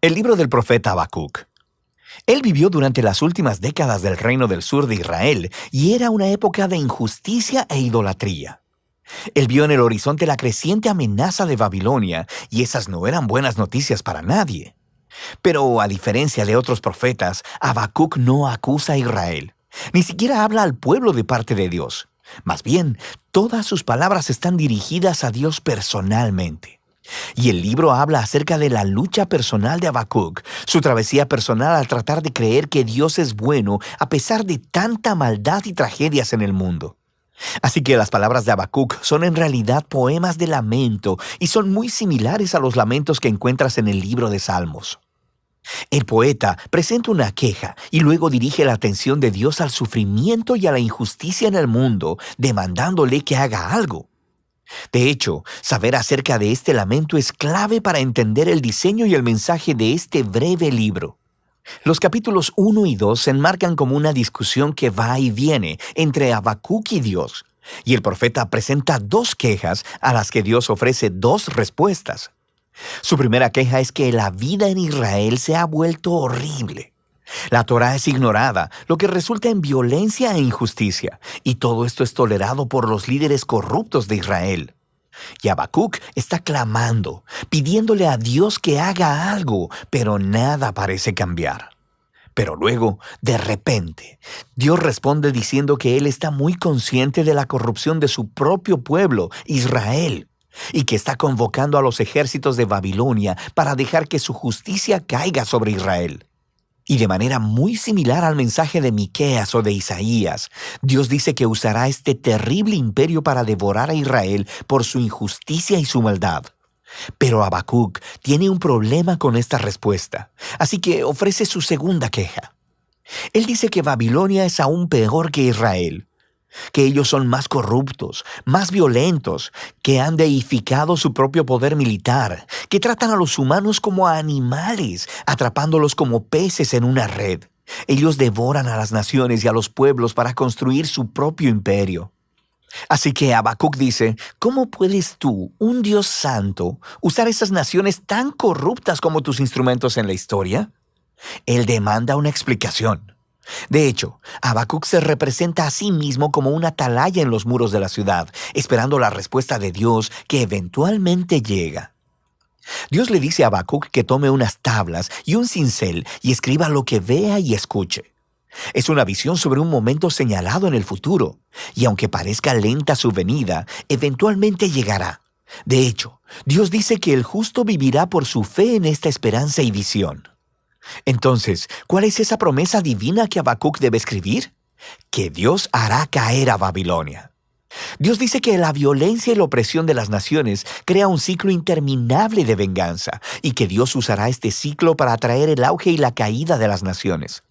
El libro del profeta Habacuc. Él vivió durante las últimas décadas del reino del sur de Israel y era una época de injusticia e idolatría. Él vio en el horizonte la creciente amenaza de Babilonia y esas no eran buenas noticias para nadie. Pero a diferencia de otros profetas, Habacuc no acusa a Israel. Ni siquiera habla al pueblo de parte de Dios. Más bien, todas sus palabras están dirigidas a Dios personalmente. Y el libro habla acerca de la lucha personal de Habacuc, su travesía personal al tratar de creer que Dios es bueno a pesar de tanta maldad y tragedias en el mundo. Así que las palabras de Habacuc son en realidad poemas de lamento y son muy similares a los lamentos que encuentras en el libro de Salmos. El poeta presenta una queja y luego dirige la atención de Dios al sufrimiento y a la injusticia en el mundo, demandándole que haga algo. De hecho, saber acerca de este lamento es clave para entender el diseño y el mensaje de este breve libro. Los capítulos 1 y 2 se enmarcan como una discusión que va y viene entre Habacuc y Dios, y el profeta presenta dos quejas a las que Dios ofrece dos respuestas. Su primera queja es que la vida en Israel se ha vuelto horrible. La Torá es ignorada, lo que resulta en violencia e injusticia, y todo esto es tolerado por los líderes corruptos de Israel. Y Habacuc está clamando, pidiéndole a Dios que haga algo, pero nada parece cambiar. Pero luego, de repente, Dios responde diciendo que Él está muy consciente de la corrupción de su propio pueblo, Israel, y que está convocando a los ejércitos de Babilonia para dejar que su justicia caiga sobre Israel. Y de manera muy similar al mensaje de Miqueas o de Isaías, Dios dice que usará este terrible imperio para devorar a Israel por su injusticia y su maldad. Pero Habacuc tiene un problema con esta respuesta, así que ofrece su segunda queja. Él dice que Babilonia es aún peor que Israel, que ellos son más corruptos, más violentos, que han deificado su propio poder militar, que tratan a los humanos como a animales, atrapándolos como peces en una red. Ellos devoran a las naciones y a los pueblos para construir su propio imperio. Así que Habacuc dice, ¿cómo puedes tú, un Dios santo, usar esas naciones tan corruptas como tus instrumentos en la historia? Él demanda una explicación. De hecho, Habacuc se representa a sí mismo como una atalaya en los muros de la ciudad, esperando la respuesta de Dios que eventualmente llega. Dios le dice a Habacuc que tome unas tablas y un cincel y escriba lo que vea y escuche. Es una visión sobre un momento señalado en el futuro, y aunque parezca lenta su venida, eventualmente llegará. De hecho, Dios dice que el justo vivirá por su fe en esta esperanza y visión. Entonces, ¿cuál es esa promesa divina que Habacuc debe escribir? Que Dios hará caer a Babilonia. Dios dice que la violencia y la opresión de las naciones crea un ciclo interminable de venganza y que Dios usará este ciclo para atraer el auge y la caída de las naciones.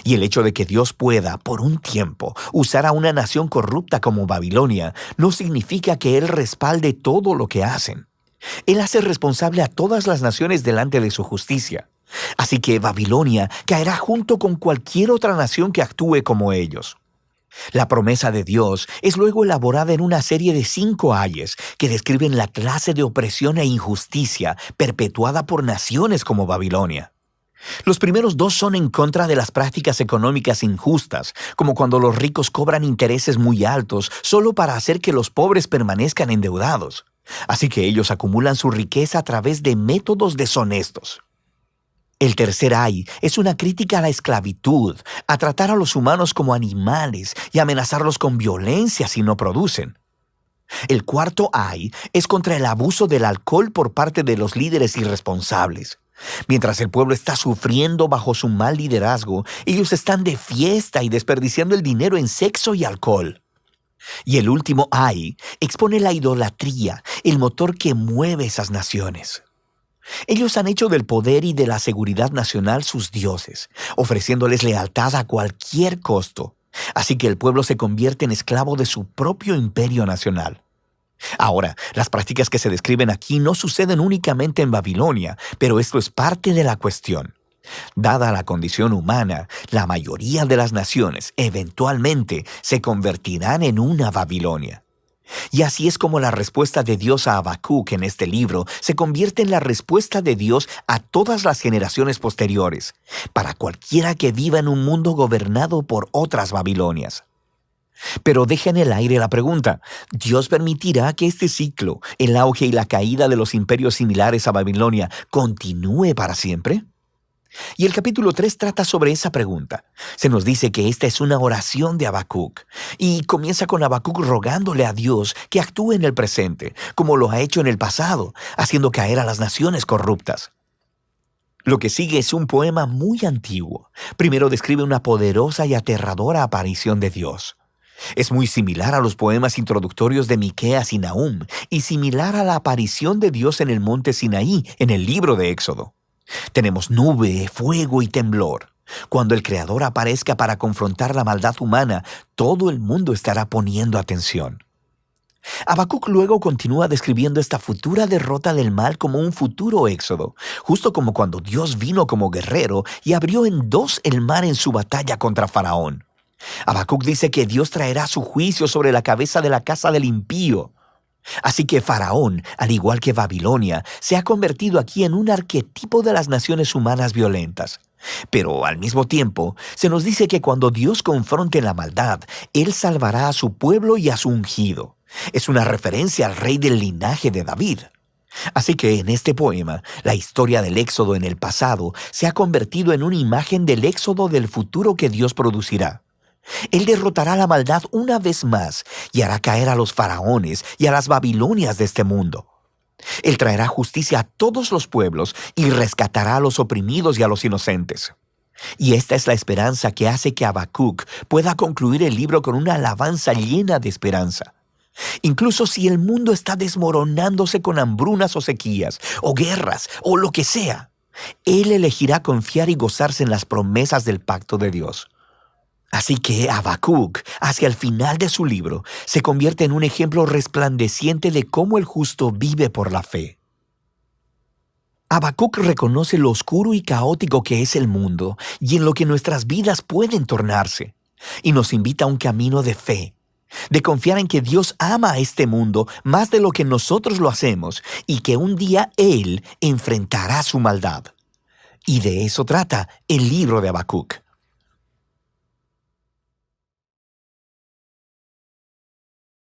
Y el hecho de que Dios pueda, por un tiempo, usar a una nación corrupta como Babilonia no significa que Él respalde todo lo que hacen. Él hace responsable a todas las naciones delante de su justicia. Así que Babilonia caerá junto con cualquier otra nación que actúe como ellos. La promesa de Dios es luego elaborada en una serie de 5 ayes que describen la clase de opresión e injusticia perpetuada por naciones como Babilonia. Los primeros 2 son en contra de las prácticas económicas injustas, como cuando los ricos cobran intereses muy altos solo para hacer que los pobres permanezcan endeudados. Así que ellos acumulan su riqueza a través de métodos deshonestos. El tercer ay es una crítica a la esclavitud, a tratar a los humanos como animales y amenazarlos con violencia si no producen. El cuarto ay es contra el abuso del alcohol por parte de los líderes irresponsables. Mientras el pueblo está sufriendo bajo su mal liderazgo, ellos están de fiesta y desperdiciando el dinero en sexo y alcohol. Y el último ay expone la idolatría, el motor que mueve esas naciones. Ellos han hecho del poder y de la seguridad nacional sus dioses, ofreciéndoles lealtad a cualquier costo. Así que el pueblo se convierte en esclavo de su propio imperio nacional. Ahora, las prácticas que se describen aquí no suceden únicamente en Babilonia, pero esto es parte de la cuestión. Dada la condición humana, la mayoría de las naciones eventualmente se convertirán en una Babilonia. Y así es como la respuesta de Dios a Habacuc en este libro se convierte en la respuesta de Dios a todas las generaciones posteriores, para cualquiera que viva en un mundo gobernado por otras Babilonias. Pero deja en el aire la pregunta: ¿Dios permitirá que este ciclo, el auge y la caída de los imperios similares a Babilonia, continúe para siempre? Y el capítulo 3 trata sobre esa pregunta. Se nos dice que esta es una oración de Habacuc, y comienza con Habacuc rogándole a Dios que actúe en el presente, como lo ha hecho en el pasado, haciendo caer a las naciones corruptas. Lo que sigue es un poema muy antiguo. Primero describe una poderosa y aterradora aparición de Dios. Es muy similar a los poemas introductorios de Miqueas y Nahum, y similar a la aparición de Dios en el monte Sinaí, en el libro de Éxodo. Tenemos nube, fuego y temblor. Cuando el Creador aparezca para confrontar la maldad humana, todo el mundo estará poniendo atención. Habacuc luego continúa describiendo esta futura derrota del mal como un futuro éxodo, justo como cuando Dios vino como guerrero y abrió en dos el mar en su batalla contra Faraón. Habacuc dice que Dios traerá su juicio sobre la cabeza de la casa del impío. Así que Faraón, al igual que Babilonia, se ha convertido aquí en un arquetipo de las naciones humanas violentas. Pero al mismo tiempo, se nos dice que cuando Dios confronte la maldad, Él salvará a su pueblo y a su ungido. Es una referencia al rey del linaje de David. Así que en este poema, la historia del éxodo en el pasado se ha convertido en una imagen del éxodo del futuro que Dios producirá. Él derrotará la maldad una vez más y hará caer a los faraones y a las Babilonias de este mundo. Él traerá justicia a todos los pueblos y rescatará a los oprimidos y a los inocentes. Y esta es la esperanza que hace que Habacuc pueda concluir el libro con una alabanza llena de esperanza. Incluso si el mundo está desmoronándose con hambrunas o sequías, o guerras, o lo que sea, Él elegirá confiar y gozarse en las promesas del pacto de Dios. Así que Habacuc, hacia el final de su libro, se convierte en un ejemplo resplandeciente de cómo el justo vive por la fe. Habacuc reconoce lo oscuro y caótico que es el mundo y en lo que nuestras vidas pueden tornarse, y nos invita a un camino de fe, de confiar en que Dios ama a este mundo más de lo que nosotros lo hacemos y que un día Él enfrentará su maldad. Y de eso trata el libro de Habacuc.